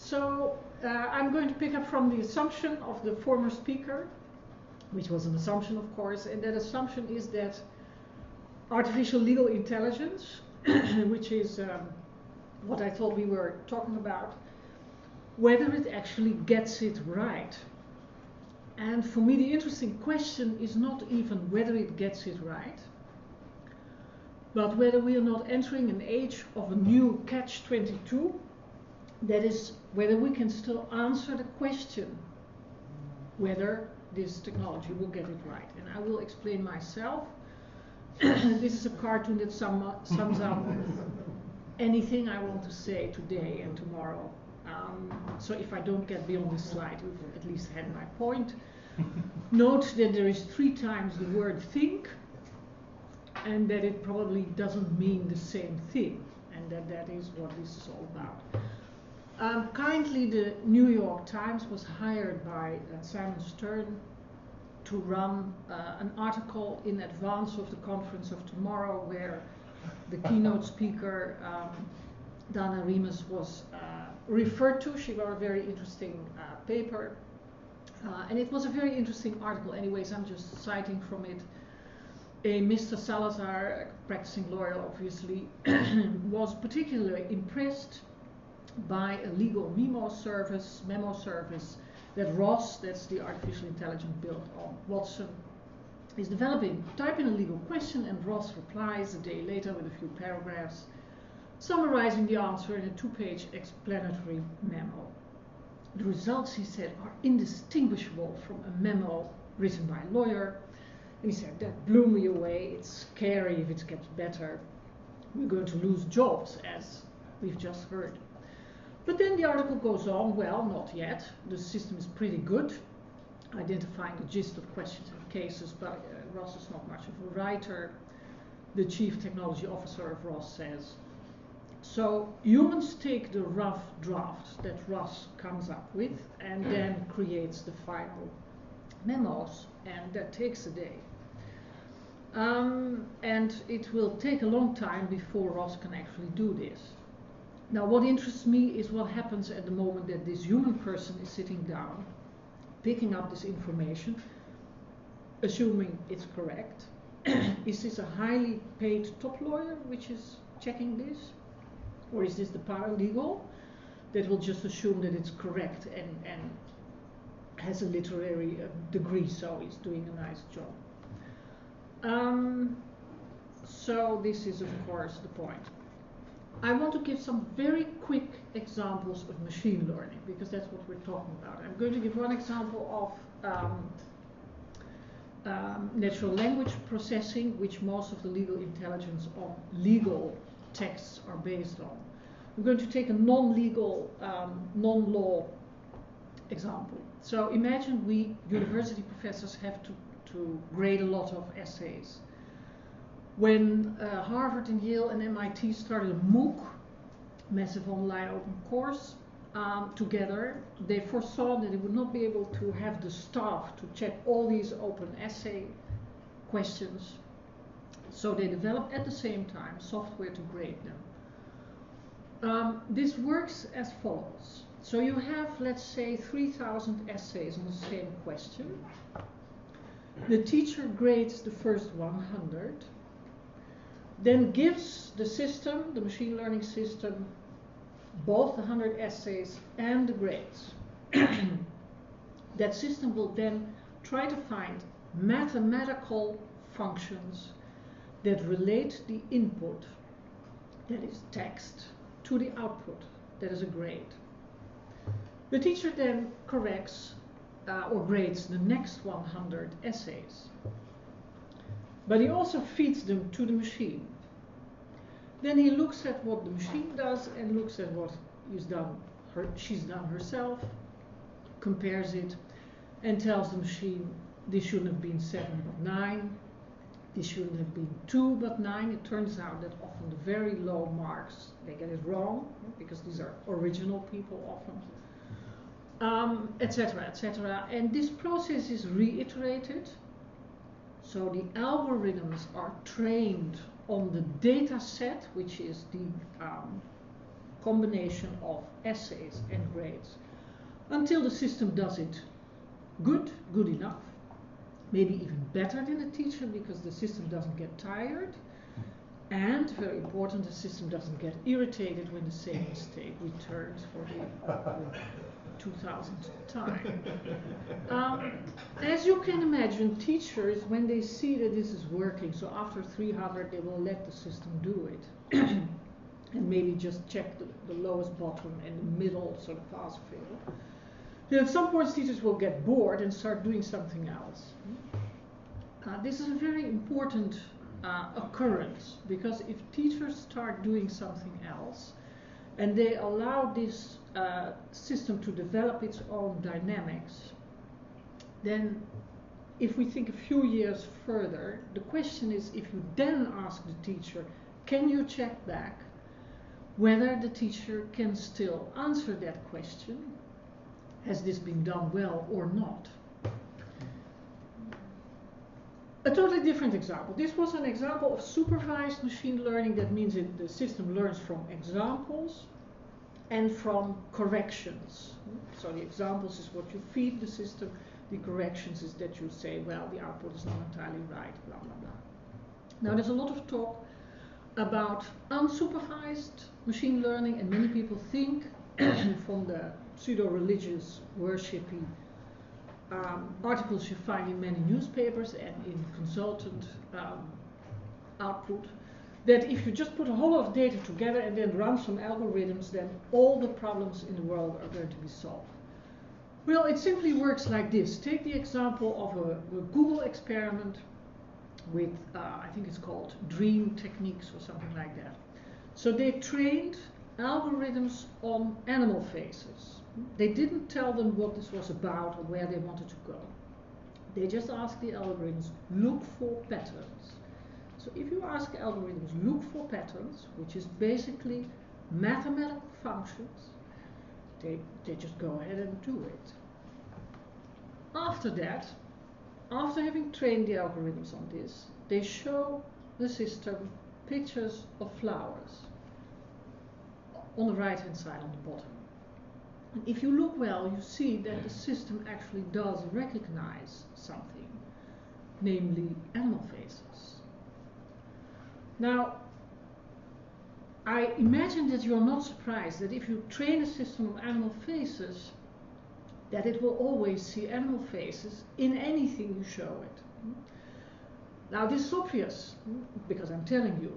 So I'm going to pick up from the assumption of the former speaker, which was an assumption, of course, and that assumption is that artificial legal intelligence, which is what I thought we were talking about, whether it actually gets it right. And for me, the interesting question is not even whether it gets it right, but whether we are not entering an age of a new catch-22, that is, whether we can still answer the question whether this technology will get it right. And I will explain myself. This is a cartoon that sums up anything I want to say today and tomorrow. So if I don't get beyond this slide, you've at least had my point. Note that there is 3 times the word think, and that it probably doesn't mean the same thing, and that is what this is all about. Kindly, the New York Times was hired by Simon Stern to run an article in advance of the conference of tomorrow, where the keynote speaker, Dana Remus, was referred to. She wrote a very interesting paper, and it was a very interesting article. Anyways, I'm just citing from it. A Mr. Salazar, a practicing lawyer obviously, was particularly impressed by a legal memo service that Ross, that's the artificial intelligence built on Watson, is developing. Type in a legal question and Ross replies a day later with a few paragraphs summarizing the answer in a 2-page explanatory memo. The results, he said, are indistinguishable from a memo written by a lawyer. And he said, that blew me away. It's scary if it gets better. We're going to lose jobs, as we've just heard. But then the article goes on, well, not yet. The system is pretty good, identifying the gist of questions and cases, but Ross is not much of a writer. The chief technology officer of Ross says, so humans take the rough draft that Ross comes up with and then creates the final memos, and that takes a day. And it will take a long time before Ross can actually do this. Now, what interests me is what happens at the moment that this human person is sitting down, picking up this information, assuming it's correct. Is this a highly paid top lawyer which is checking this? Or is this the paralegal that will just assume that it's correct and has a literary degree, so he's doing a nice job? So this is, of course, the point. I want to give some very quick examples of machine learning, because that's what we're talking about. I'm going to give one example of natural language processing, which most of the legal intelligence on legal texts are based on. I'm going to take a non-legal, non-law example. So imagine we university professors have to grade a lot of essays. When Harvard and Yale and MIT started a MOOC, massive online open course, together, they foresaw that they would not be able to have the staff to check all these open essay questions. So they developed at the same time software to grade them. This works as follows. So you have, let's say, 3,000 essays on the same question. The teacher grades the first 100, then gives the system, the machine learning system, both the 100 essays and the grades. That system will then try to find mathematical functions that relate the input, that is text, to the output, that is a grade. The teacher then corrects or grades the next 100 essays. But he also feeds them to the machine. Then he looks at what the machine does and looks at what she's done herself, compares it, and tells the machine, this shouldn't have been 7 but 9, this shouldn't have been 2 but 9. It turns out that often the very low marks, they get it wrong, because these are original people often, etc., etc. And this process is reiterated. So the algorithms are trained on the data set, which is the combination of essays and grades until the system does it good enough, maybe even better than the teacher, because the system doesn't get tired, and very important, the system doesn't get irritated when the same mistake returns for the 2000th time. As you can imagine, teachers, when they see that this is working, so after 300 they will let the system do it and maybe just check the lowest bottom and the middle, sort of pass fail. Then at some point teachers will get bored and start doing something else. This is a very important occurrence, because if teachers start doing something else and they allow this system to develop its own dynamics, then if we think a few years further, the question is, if you then ask the teacher, can you check back whether the teacher can still answer that question? Has this been done well or not? A totally different example. This was an example of supervised machine learning. That means the system learns from examples and from corrections. So the examples is what you feed the system. The corrections is that you say, well, the output is not entirely right, blah, blah, blah. Now, there's a lot of talk about unsupervised machine learning, and many people think from the pseudo-religious, worshipy articles you find in many newspapers and in consultant output, that if you just put a whole lot of data together and then run some algorithms, then all the problems in the world are going to be solved. Well, it simply works like this. Take the example of a Google experiment with, I think it's called dream techniques or something like that. So they trained algorithms on animal faces. They didn't tell them what this was about or where they wanted to go. They just asked the algorithms, look for patterns. So if you ask algorithms, look for patterns, which is basically mathematical functions, they just go ahead and do it. After that, after having trained the algorithms on this, they show the system pictures of flowers on the right-hand side on the bottom. And if you look well, you see that the system actually does recognize something, namely animal faces. Now, I imagine that you're not surprised that if you train a system of animal faces, that it will always see animal faces in anything you show it. Now, this is obvious, because I'm telling you.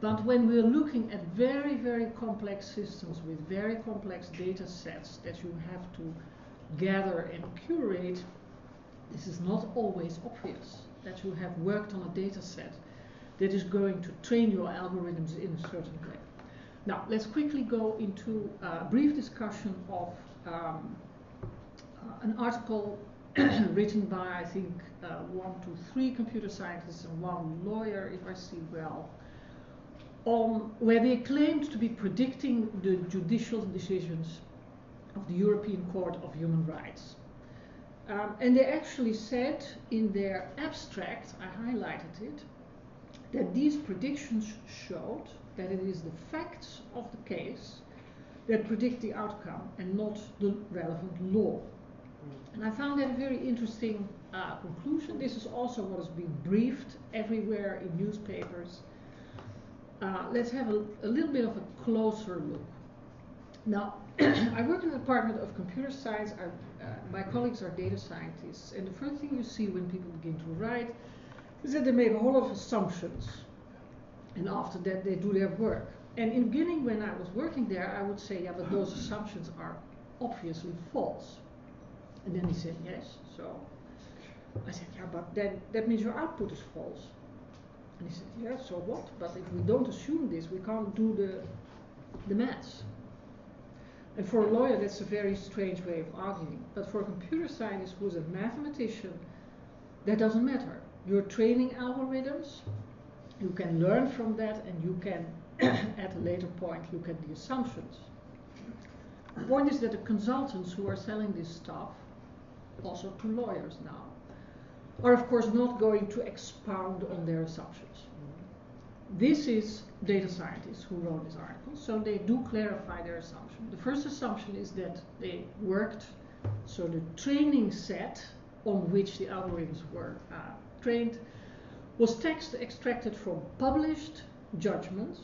But when we're looking at very, very complex systems with very complex data sets that you have to gather and curate, this is not always obvious that you have worked on a data set that is going to train your algorithms in a certain way. Now, let's quickly go into a brief discussion of an article written by, I think, 3 computer scientists and 1 lawyer, if I see well, where they claimed to be predicting the judicial decisions of the European Court of Human Rights. And they actually said in their abstract, I highlighted it, that these predictions showed that it is the facts of the case that predict the outcome and not the relevant law. And I found that a very interesting conclusion. This is also what is being briefed everywhere in newspapers. Let's have a little bit of a closer look. Now, I work in the Department of Computer Science. My colleagues are data scientists, and the first thing you see when people begin to write is that they make a whole lot of assumptions, and after that they do their work. And in the beginning, when I was working there, I would say, yeah, but those assumptions are obviously false. And then he said, yes. So I said, yeah, but then that means your output is false. And he said, yeah, so what? But if we don't assume this, we can't do the maths. And for a lawyer, that's a very strange way of arguing. But for a computer scientist who's a mathematician, that doesn't matter. You're training algorithms, you can learn from that, and you can, at a later point, look at the assumptions. The point is that the consultants who are selling this stuff, also to lawyers now, are of course not going to expound on their assumptions. This is data scientists who wrote this article, so they do clarify their assumption. The first assumption is that they worked, so the training set on which the algorithms were trained was text extracted from published judgments,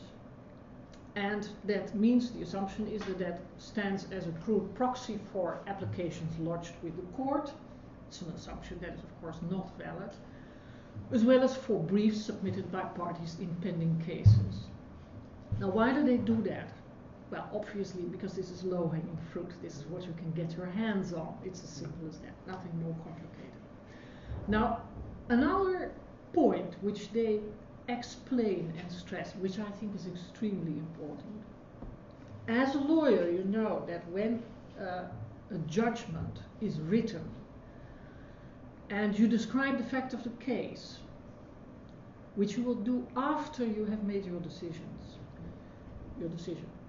and that means the assumption is that that stands as a crude proxy for applications lodged with the court. It's an assumption that is of course not valid, as well as for briefs submitted by parties in pending cases. Now, why do they do that? Well, obviously because this is low-hanging fruit. This is what you can get your hands on. It's as simple as that, nothing more complicated. Now, another point which they explain and stress, which I think is extremely important. As a lawyer, you know that when a judgment is written and you describe the fact of the case, which you will do after you have made your decision,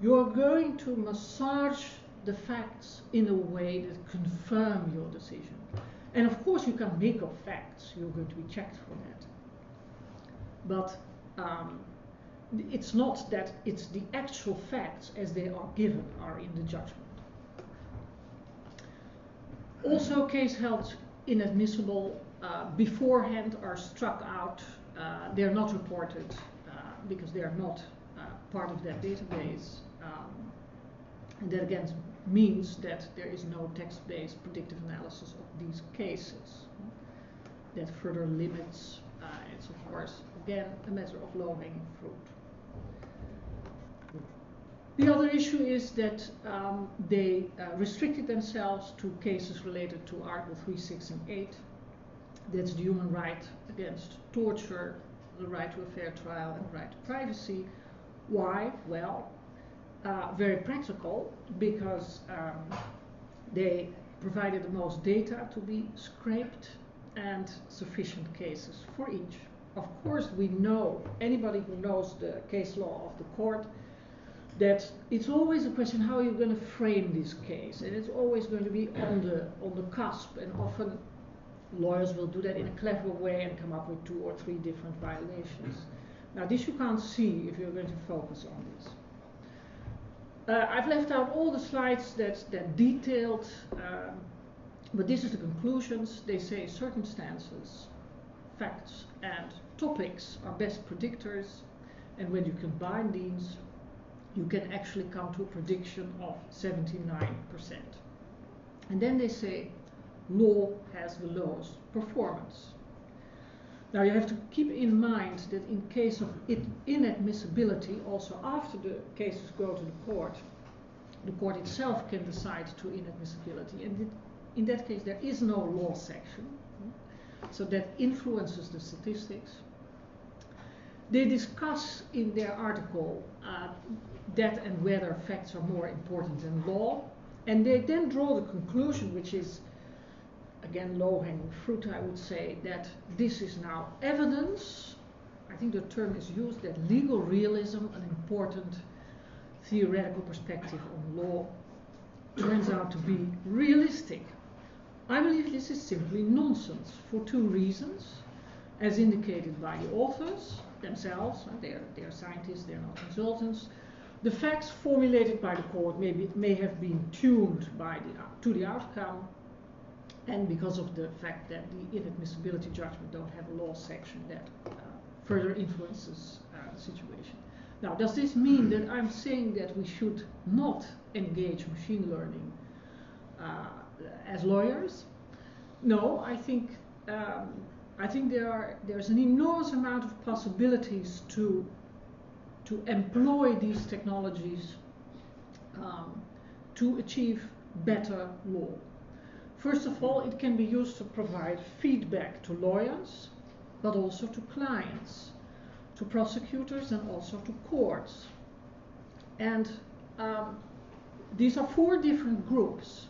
you are going to massage the facts in a way that confirm your decision. And of course you can make up facts, you're going to be checked for that. But it's not that it's the actual facts as they are given are in the judgment. Also, case held inadmissible beforehand are struck out. They're not reported because they are not part of that database. And that again means that there is no text-based predictive analysis of these cases. That further limits, it's of course again a matter of low-hanging fruit. The other issue is that they restricted themselves to cases related to Article 3, 6 and 8. That's the human right against torture, the right to a fair trial and the right to privacy. Why? Well, very practical, because they provided the most data to be scraped and sufficient cases for each. Of course, we know, anybody who knows the case law of the court, that it's always a question how you're going to frame this case, and it's always going to be on the cusp, and often lawyers will do that in a clever way and come up with 2 or 3 different violations. Now, this you can't see if you're going to focus on this. I've left out all the slides that detailed, but this is the conclusions. They say circumstances, facts, and topics are best predictors, and when you combine these, you can actually come to a prediction of 79%. And then they say law has the lowest performance. Now you have to keep in mind that in case of inadmissibility, also after the cases go to the court itself can decide to inadmissibility, and in that case there is no law section, so that influences the statistics. They discuss in their article that and whether facts are more important than law, and they then draw the conclusion, which is again low-hanging fruit, I would say, that this is now evidence. I think the term is used, that legal realism, an important theoretical perspective on law, turns out to be realistic. I believe this is simply nonsense for 2 reasons, as indicated by the authors themselves. They're scientists, they're not consultants. The facts formulated by the court may have been tuned to the outcome, and because of the fact that the inadmissibility judgment don't have a law section that further influences the situation. Now, does this mean that I'm saying that we should not engage machine learning as lawyers? No, I think there's an enormous amount of possibilities to employ these technologies to achieve better law. First of all, it can be used to provide feedback to lawyers, but also to clients, to prosecutors, and also to courts. And these are 4 different groups.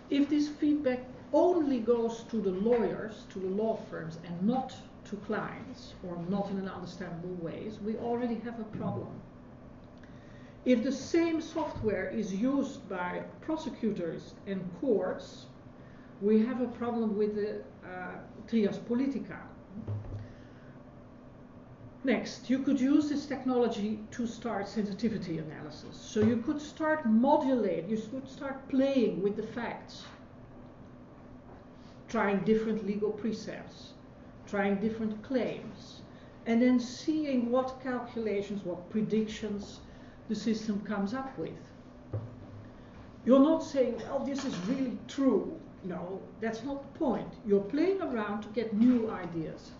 If this feedback only goes to the lawyers, to the law firms, and not to clients, or not in an understandable ways, we already have a problem. If the same software is used by prosecutors and courts, we have a problem with the trias politica. Next, you could use this technology to start sensitivity analysis. So you could start you could start playing with the facts, trying different legal precepts, trying different claims, and then seeing what calculations, what predictions the system comes up with. You're not saying, well, this is really true. No, that's not the point. You're playing around to get new ideas.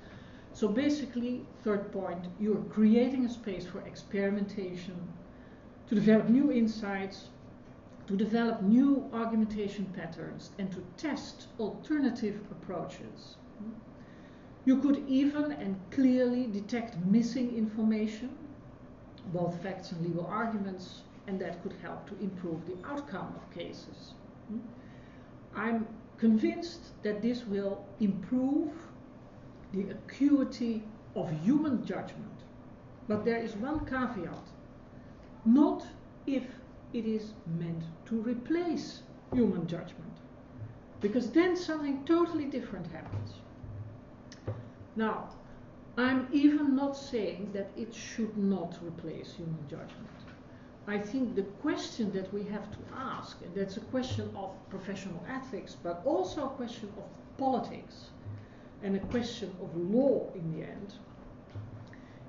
So basically, third point, you're creating a space for experimentation, to develop new insights, to develop new argumentation patterns, and to test alternative approaches. You could even and clearly detect missing information, both facts and legal arguments, and that could help to improve the outcome of cases. I'm convinced that this will improve the acuity of human judgment. But there is one caveat. Not if it is meant to replace human judgment, because then something totally different happens. Now, I'm even not saying that it should not replace human judgment. I think the question that we have to ask, and that's a question of professional ethics, but also a question of politics, and a question of law in the end,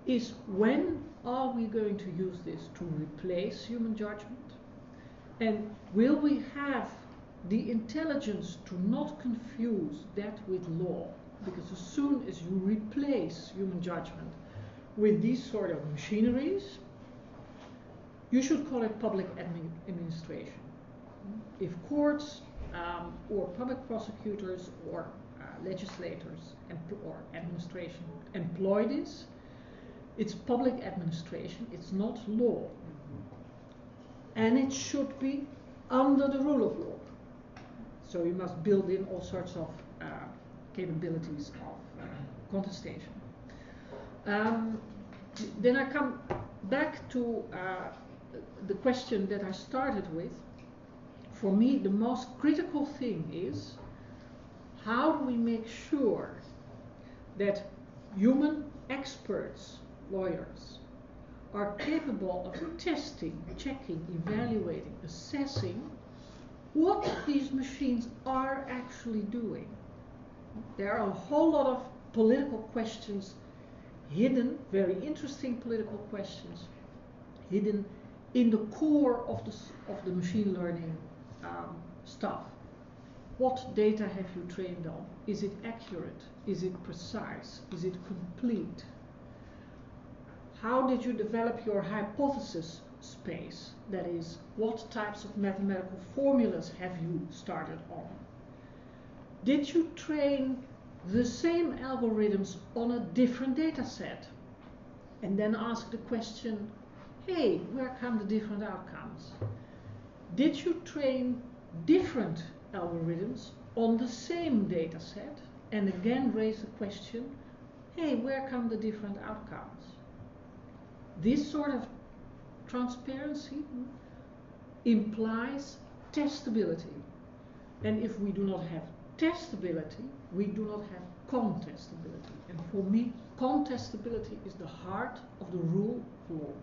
is when are we going to use this to replace human judgment? And will we have the intelligence to not confuse that with law? Because as soon as you replace human judgment with these sort of machineries, you should call it public administration. If courts or public prosecutors or legislators or administration employ this, it's public administration, it's not law. And it should be under the rule of law. So you must build in all sorts of capabilities of contestation. Then I come back to the question that I started with. For me, the most critical thing is, how do we make sure that human experts, lawyers, are capable of testing, checking, evaluating, assessing what these machines are actually doing? There are a whole lot of political questions hidden, very interesting political questions, hidden in the core of the machine learning stuff. What data have you trained on? Is it accurate? Is it precise? Is it complete? How did you develop your hypothesis space? That is, what types of mathematical formulas have you started on? Did you train the same algorithms on a different data set? And then ask the question, hey, where come the different outcomes? Did you train different algorithms on the same data set? And again raise the question, hey, where come the different outcomes? This sort of transparency implies testability. And if we do not have testability, we do not have contestability. And for me, contestability is the heart of the rule of law.